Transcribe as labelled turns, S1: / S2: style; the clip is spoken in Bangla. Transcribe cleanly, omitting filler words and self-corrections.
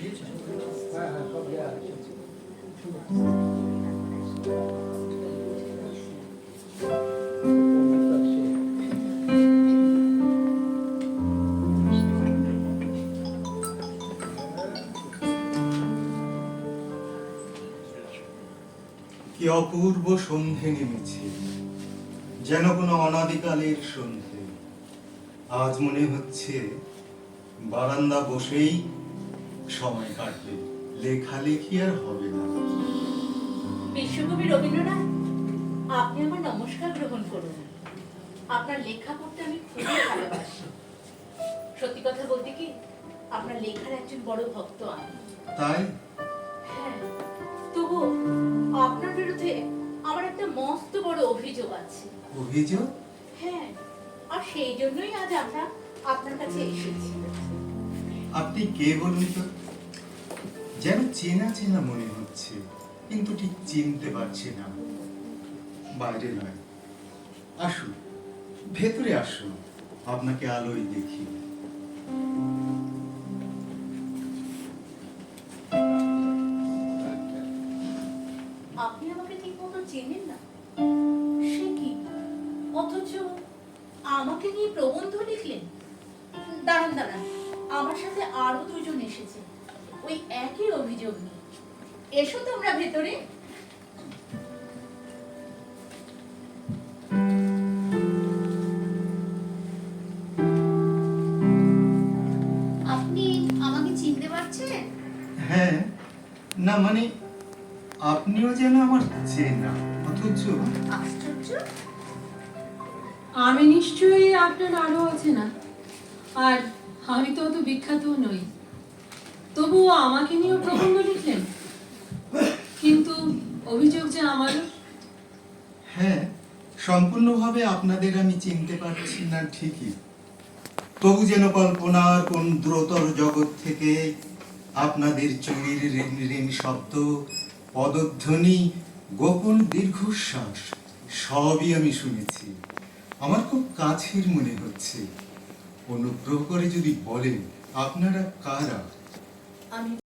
S1: কি অপূর্ব সন্ধে নেমেছে, যেন কোনো অনাদিকালের সন্ধে। আজ মনে হচ্ছে বারান্দা বসেই সময় কাটবে, লেখালেখি আর হবে না।
S2: বিশ্বকবি রবীন্দ্রনাথ, আপনি আমার নমস্কার গ্রহণ করুন। আপনার লেখা পড়তে আমি খুবই ভালোবাসি। সত্যি কথা বলতে কি, আপনার লেখার একজন বড় ভক্ত আমি।
S1: তাই?
S2: হ্যাঁ, তবু আপনার বিরুদ্ধে আমার একটা মস্ত বড় অভিযোগ আছে।
S1: অভিযোগ?
S2: হ্যাঁ, আর সেই জন্যই আজ আমরা আপনার কাছে এসেছি।
S1: আপনি কে বলুন তো? যেন চেনা চেনা মনে হচ্ছে, কিন্তু ঠিক চিনতে পারছি না। বাইরে নয়, আসুন, ভেতরে আসুন, আপনাকে আলোয় দেখি।
S2: আপনি আমাকে ঠিক মতো চেনেন না? সে কি, অথচ আমাকে নিয়ে প্রবন্ধ লিখলেন? দাঁড়ান দাঁড়ান, আমার সাথে আরো দুজন এসেছে ওই একই অভিযোগ নিয়ে। এসো তোমরা ভেতরে।
S3: আপনি আমাকে চিনতে পারছেন?
S1: হ্যাঁ, না মানে আপনিও যেন আমার চেনা, অথচ
S3: আশ্চর্য!
S4: আমি নিশ্চয়ই আপনার আরো আছে না, আর আমি তো অত বিখ্যাত নই। তবুও আমাকে নিয়েও প্রবন্ধ লিখলেন, কিন্তু অভিযোগ যে আমারও।
S1: হ্যাঁ, সম্পূর্ণভাবে আপনাদের আমি চিনতে পারছি না ঠিকই, তবু যেন কল্পনার কোন দ্রুতর জগৎ থেকে আপনাদের চুরির রিন রিন শব্দ, পদধ্বনি, গোপন দীর্ঘশ্বাস সবই আমি শুনেছি। আমার খুব কাছের মনে হচ্ছে। অনুগ্রহ করে যদি বলেন আপনারা কারা?
S2: আমি